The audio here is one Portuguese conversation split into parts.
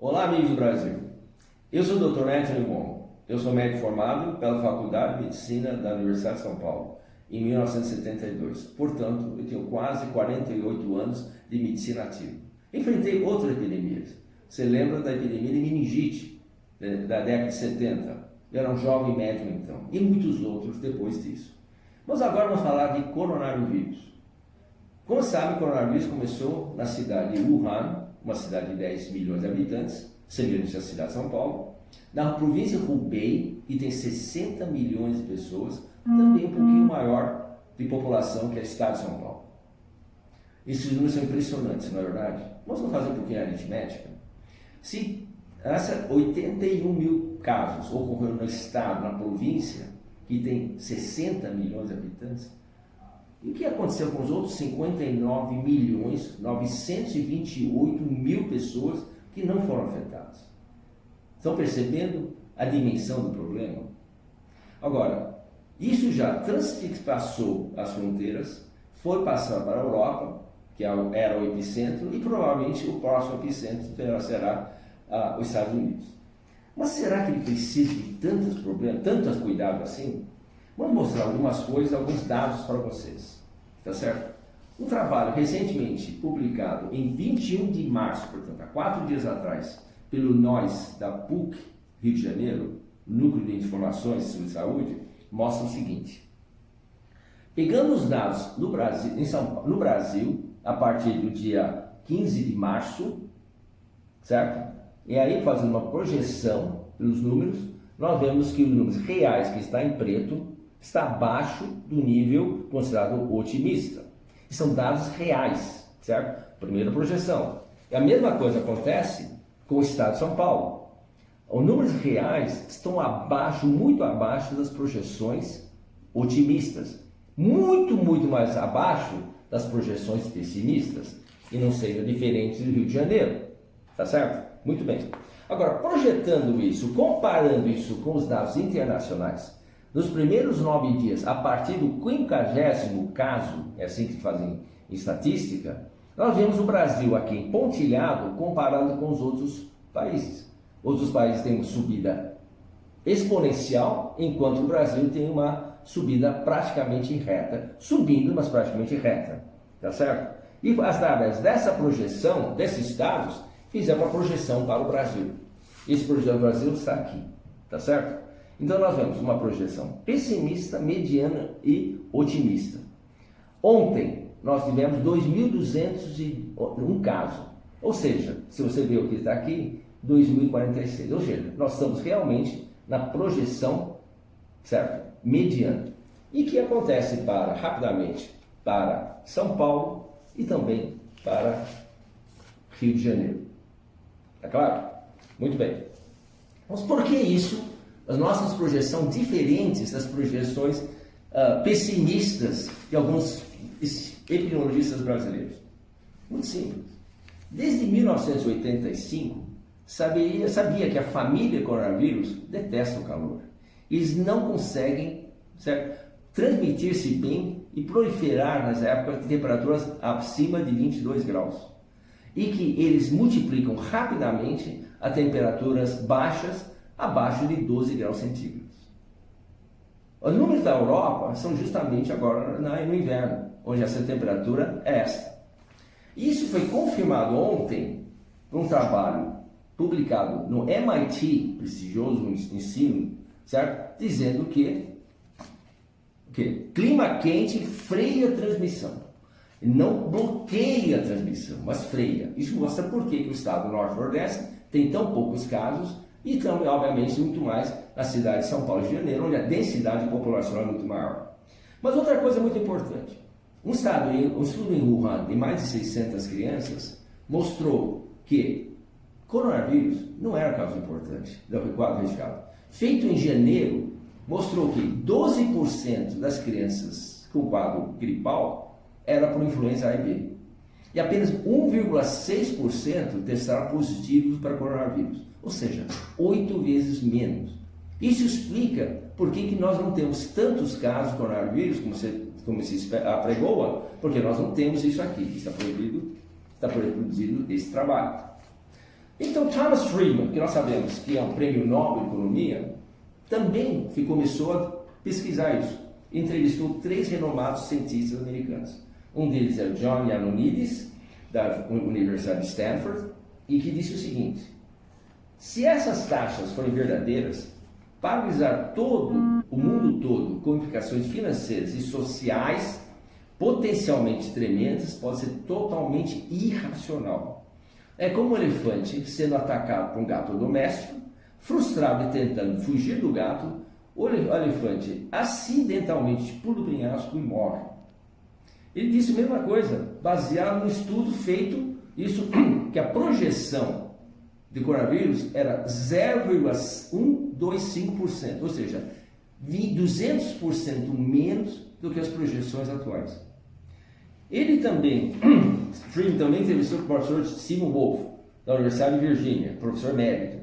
Olá, amigos do Brasil. Eu sou o Dr. Anthony Wong. Eu sou médico formado pela Faculdade de Medicina da Universidade de São Paulo em 1972. Portanto, eu tenho quase 48 anos de medicina ativa. Enfrentei outras epidemias. Você lembra da epidemia de meningite da década de 70? Eu era um jovem médico então, e muitos outros depois disso. Mas agora vamos falar de coronavírus. Como sabe, o coronavírus começou na cidade de Wuhan, uma cidade de 10 milhões de habitantes, semelhante à cidade de São Paulo, na província de Hubei, que tem 60 milhões de pessoas, também um pouquinho maior de população que a cidade de São Paulo. Esses números são impressionantes, não é verdade? Vamos fazer um pouquinho de aritmética. Se 81 mil casos ocorreram no estado, na província, que tem 60 milhões de habitantes, e o que aconteceu com os outros 59 milhões 928 mil pessoas que não foram afetadas? Estão percebendo a dimensão do problema? Agora, isso já transpassou as fronteiras, foi passar para a Europa, que era o epicentro, e provavelmente o próximo epicentro será os Estados Unidos. Mas será que ele precisa de tantos problemas, tantos cuidados assim? Vamos mostrar algumas coisas, alguns dados para vocês, tá certo? Um trabalho recentemente publicado em 21 de março, portanto, há 4 dias atrás, pelo NOS da PUC, Rio de Janeiro, Núcleo de Informações sobre Saúde, mostra o seguinte. Pegando os dados no Brasil, a partir do dia 15 de março, certo? E aí, fazendo uma projeção pelos números, nós vemos que os números reais que está em preto está abaixo do nível considerado otimista. São dados reais, certo? Primeira projeção. E a mesma coisa acontece com o estado de São Paulo. Os números reais estão abaixo, muito abaixo das projeções otimistas. Muito mais abaixo das projeções pessimistas. E não seja diferente do Rio de Janeiro. Tá certo? Muito bem. Agora, projetando isso, comparando isso com os dados internacionais, nos primeiros 9 dias, a partir do 50º caso, é assim que se faz em estatística, nós vemos o Brasil aqui pontilhado comparado com os outros países. Outros países têm uma subida exponencial, enquanto o Brasil tem uma subida praticamente reta, subindo, mas praticamente reta, tá certo? E através dessa projeção, desses dados, fizemos uma projeção para o Brasil. Esse projeção do Brasil está aqui, tá certo? Então nós vemos uma projeção pessimista, mediana e otimista. Ontem nós tivemos 2.201 casos, ou seja, se você ver o que está aqui, 2.046, ou seja, nós estamos realmente na projeção, certo? Mediana. E que acontece rapidamente para São Paulo e também para Rio de Janeiro. Tá claro? Muito bem. Mas por que isso? As nossas projeções diferentes das projeções pessimistas de alguns epidemiologistas brasileiros. Muito simples. Desde 1985, sabia que a família coronavírus detesta o calor. Eles não conseguem, certo, transmitir-se bem e proliferar nas épocas de temperaturas acima de 22 graus. E que eles multiplicam rapidamente a temperaturas baixas abaixo de 12 graus centígrados. Os números da Europa são justamente agora no inverno, onde essa temperatura é esta. Isso foi confirmado ontem por um trabalho publicado no MIT, prestigioso ensino, certo? Dizendo que clima quente freia a transmissão. Não bloqueia a transmissão, mas freia. Isso mostra por que o estado do Norte-Nordeste tem tão poucos casos e também, obviamente, muito mais na cidade de São Paulo e Rio de Janeiro, onde a densidade populacional é muito maior. Mas outra coisa muito importante. Um estudo em Wuhan de mais de 600 crianças mostrou que coronavírus não era causa importante do quadro resfriado. Feito em janeiro, mostrou que 12% das crianças com quadro gripal era por influenza A e B. E apenas 1,6% testaram positivos para coronavírus. Ou seja, 8 vezes menos. Isso explica por que nós não temos tantos casos de coronavírus como se apregoa, porque nós não temos isso aqui. Está proibido esse trabalho. Então Thomas Friedman, que nós sabemos que é um prêmio Nobel de Economia, também começou a pesquisar isso. Entrevistou 3 renomados cientistas americanos. Um deles é o John Ioannidis, da Universidade de Stanford, e que disse o seguinte: se essas taxas forem verdadeiras, paralisar todo o mundo todo com implicações financeiras e sociais potencialmente tremendas pode ser totalmente irracional. É como um elefante sendo atacado por um gato doméstico, frustrado e tentando fugir do gato, o elefante acidentalmente pula do penhasco e morre. Ele disse a mesma coisa, baseado no estudo feito, isso que a projeção de coronavírus era 0,125%, ou seja, 200% menos do que as projeções atuais. Ele também, Friedman também entrevistou o professor Simon Wolf, da Universidade de Virgínia, professor emérito,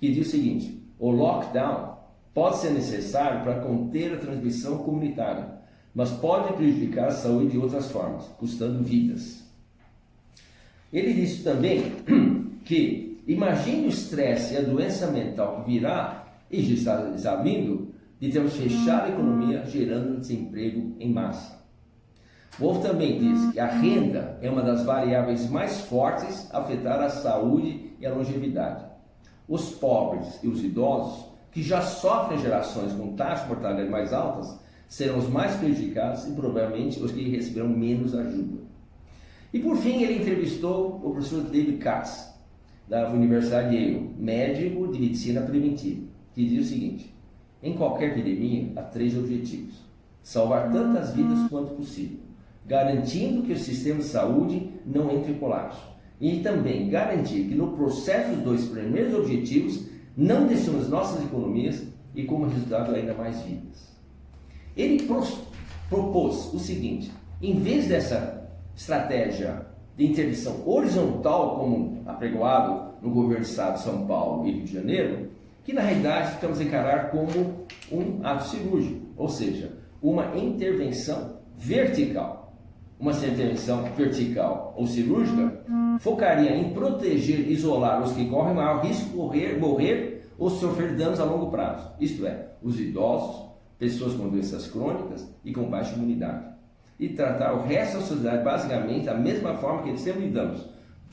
que diz o seguinte: o lockdown pode ser necessário para conter a transmissão comunitária, mas pode prejudicar a saúde de outras formas, custando vidas. Ele disse também que imagine o estresse e a doença mental que virá, e já está vindo, de termos fechado a economia, gerando desemprego em massa. Wolff também diz que a renda é uma das variáveis mais fortes a afetar a saúde e a longevidade. Os pobres e os idosos, que já sofrem gerações com taxas de mortalidade mais altas, serão os mais prejudicados e provavelmente os que receberão menos ajuda. E por fim ele entrevistou o professor David Katz, da Universidade de Yale, médico de medicina preventiva, que diz o seguinte: em qualquer epidemia há 3 objetivos: salvar tantas vidas quanto possível, garantindo que o sistema de saúde não entre em colapso, e também garantir que no processo dos 2 primeiros objetivos não destruamos nossas economias e como resultado ainda mais vidas. Ele propôs o seguinte: em vez dessa estratégia de interdição horizontal como apregoado no governo do estado de São Paulo e Rio de Janeiro, que na realidade estamos a encarar como um ato cirúrgico, ou seja, uma intervenção vertical. Uma intervenção vertical ou cirúrgica focaria em proteger e isolar os que correm maior risco de morrer ou sofrer danos a longo prazo, isto é, os idosos, pessoas com doenças crônicas e com baixa imunidade, e tratar o resto da sociedade basicamente da mesma forma que sempre lidamos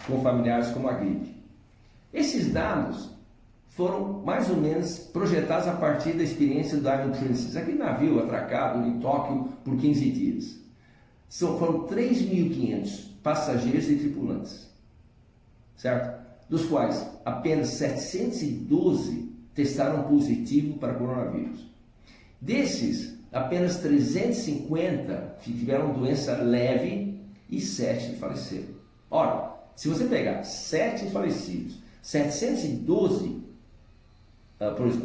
com familiares como a gripe. Esses dados foram mais ou menos projetados a partir da experiência do Diamond Princess, aquele navio atracado em Tóquio por 15 dias. Foram 3.500 passageiros e tripulantes, certo? Dos quais apenas 712 testaram positivo para coronavírus. Desses, apenas 350 tiveram doença leve e 7 faleceram. Ora, se você pegar 7 falecidos, 712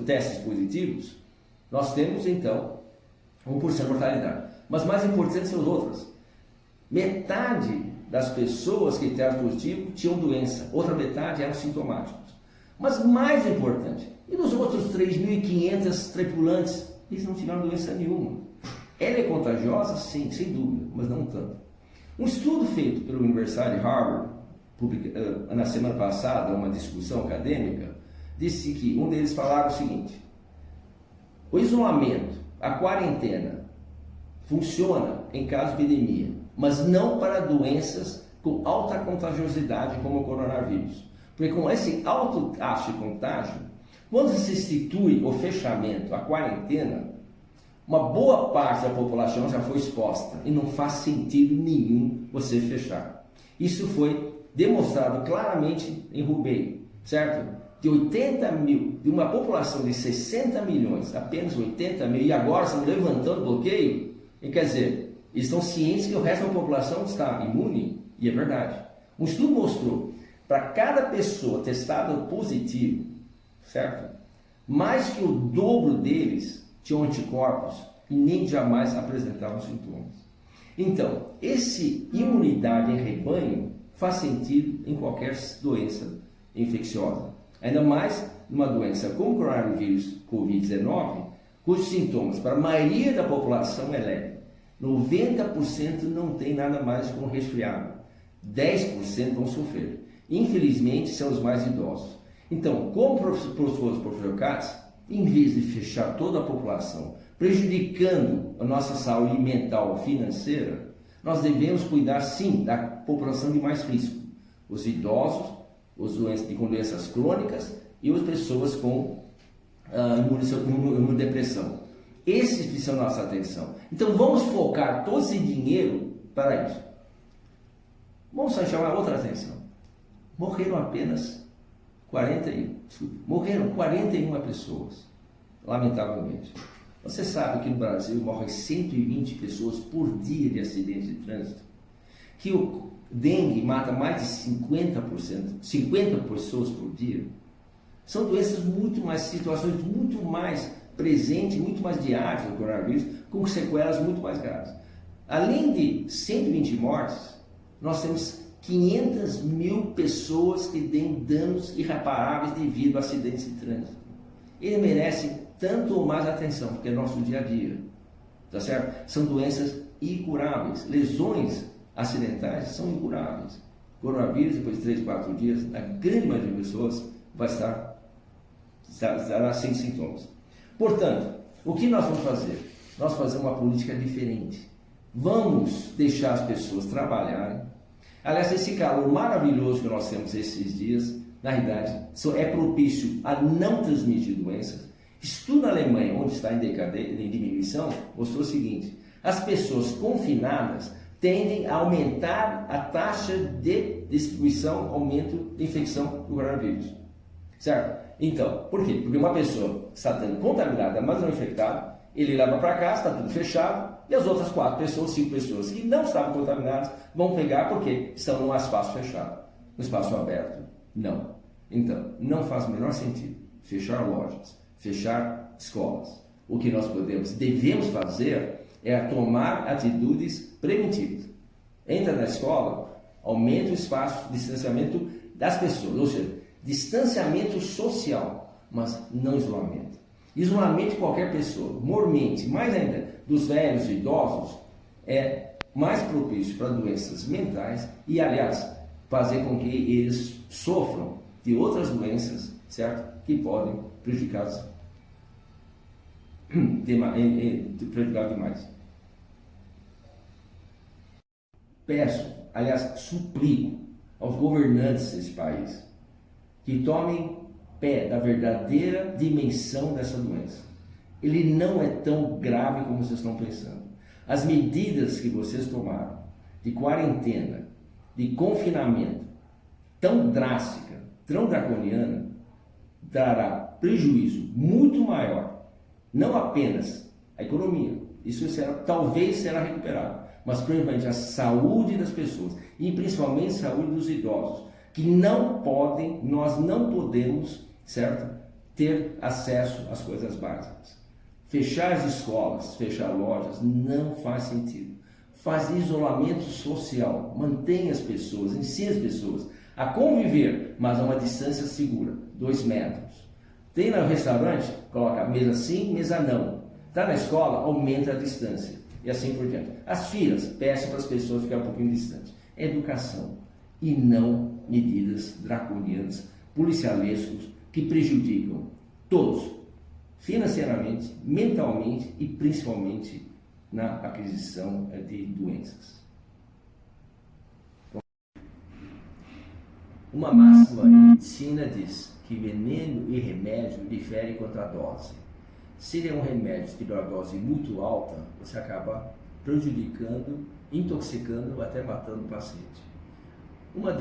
testes positivos, nós temos então 1% de mortalidade. Mas mais importante são as outras. Metade das pessoas que testaram positivo tinham doença, outra metade eram sintomáticos. Mas mais importante, e nos outros 3.500 tripulantes, eles não tiveram doença nenhuma. Ela é contagiosa? Sim, sem dúvida, mas não tanto. Um estudo feito pela Universidade de Harvard, na semana passada, uma discussão acadêmica, disse que um deles falava o seguinte: o isolamento, a quarentena, funciona em caso de epidemia, mas não para doenças com alta contagiosidade como o coronavírus. Porque com esse alto taxa de contágio, quando se institui o fechamento, a quarentena, uma boa parte da população já foi exposta e não faz sentido nenhum você fechar. Isso foi demonstrado claramente em Hubei, certo? De 80 mil, de uma população de 60 milhões, apenas 80 mil, e agora estão levantando o bloqueio, e quer dizer, eles estão cientes que o resto da população está imune, e é verdade. Um estudo mostrou, para cada pessoa testada positivo, certo? Mais que o dobro deles tinham anticorpos e nem jamais apresentavam sintomas. Então, esse imunidade em rebanho faz sentido em qualquer doença infecciosa. Ainda mais numa doença como o coronavírus Covid-19, cujos sintomas para a maioria da população é leve. 90% não tem nada mais com resfriado. 10% vão sofrer. infelizmente, são os mais idosos. Então, como professor Katz, em vez de fechar toda a população, prejudicando a nossa saúde mental e financeira, nós devemos cuidar sim da população de mais risco, os idosos, os com doenças crônicas e as pessoas com imunodepressão. Esses precisam da nossa atenção. Então vamos focar todo esse dinheiro para isso. Vamos só chamar outra atenção. Morreram 41 pessoas, lamentavelmente. Você sabe que no Brasil morrem 120 pessoas por dia de acidente de trânsito? Que o dengue mata mais de 50 pessoas por dia? São doenças situações muito mais presentes, muito mais diárias do coronavírus, com sequelas muito mais graves. Além de 120 mortes, nós temos 500 mil pessoas que têm danos irreparáveis devido a acidentes de trânsito. Ele merece tanto ou mais atenção, porque é nosso dia a dia, tá certo? São doenças incuráveis, lesões acidentais são incuráveis. Coronavírus, depois de 3, 4 dias, a grande maioria das pessoas vai estará sem sintomas. Portanto, o que nós vamos fazer? Nós vamos fazer uma política diferente. Vamos deixar as pessoas trabalharem. Aliás, esse calor maravilhoso que nós temos esses dias, na realidade, é propício a não transmitir doenças. Estudo na Alemanha, onde está em diminuição, mostrou o seguinte: as pessoas confinadas tendem a aumentar a taxa de distribuição, aumento de infecção do coronavírus. Certo? Então, por quê? Porque uma pessoa está sendo contaminada, mas não infectada, ele leva para casa, está tudo fechado, e as outras 4 pessoas, 5 pessoas que não estavam contaminadas vão pegar porque estão num espaço fechado. No espaço aberto, não. Então, não faz o menor sentido fechar lojas, fechar escolas. O que nós devemos fazer é tomar atitudes preventivas. Entra na escola, aumenta o espaço, distanciamento das pessoas, ou seja, distanciamento social, mas não isolamento. Isolamento de qualquer pessoa, mormente, mais ainda dos velhos e idosos, é mais propício para doenças mentais e, aliás, fazer com que eles sofram de outras doenças, certo? Que podem prejudicá-los demais. Peço, aliás, suplico aos governantes desse país que tomem pé da verdadeira dimensão dessa doença. Ele não é tão grave como vocês estão pensando. As medidas que vocês tomaram de quarentena, de confinamento, tão drástica, tão draconiana, dará prejuízo muito maior, não apenas à economia, isso talvez será recuperado, mas principalmente a saúde das pessoas e principalmente a saúde dos idosos, que nós não podemos, certo, ter acesso às coisas básicas. Fechar as escolas, fechar lojas, não faz sentido. Faz isolamento social, mantenha as pessoas, ensine as pessoas a conviver, mas a uma distância segura, 2 metros. Tem no restaurante, coloca mesa sim, mesa não. Está na escola, aumenta a distância e assim por diante. As filas, peça para as pessoas ficarem um pouquinho distantes. É educação e não medidas draconianas, policialescos, que prejudicam todos, financeiramente, mentalmente e principalmente na aquisição de doenças. Uma máxima em medicina diz que veneno e remédio diferem quanto à dose. Se é um remédio que dá uma dose muito alta, você acaba prejudicando, intoxicando ou até matando o paciente. Uma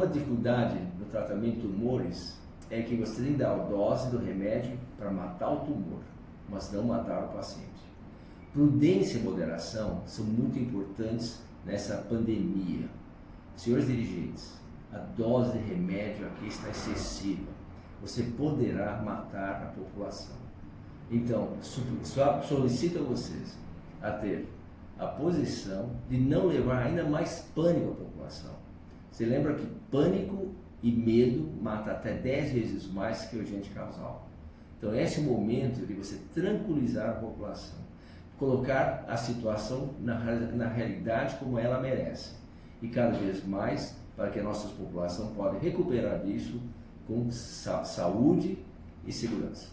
dificuldade no tratamento de tumores é que você tem que dar a dose do remédio para matar o tumor, mas não matar o paciente. Prudência e moderação são muito importantes nessa pandemia. Senhores dirigentes, a dose de remédio aqui está excessiva. Você poderá matar a população. Então, solicito a vocês a ter a posição de não levar ainda mais pânico à população. Você lembra que pânico e medo mata até 10 vezes mais que o agente causal. Então, esse é o momento de você tranquilizar a população, colocar a situação na realidade como ela merece e cada vez mais para que a nossa população possa recuperar disso com saúde e segurança.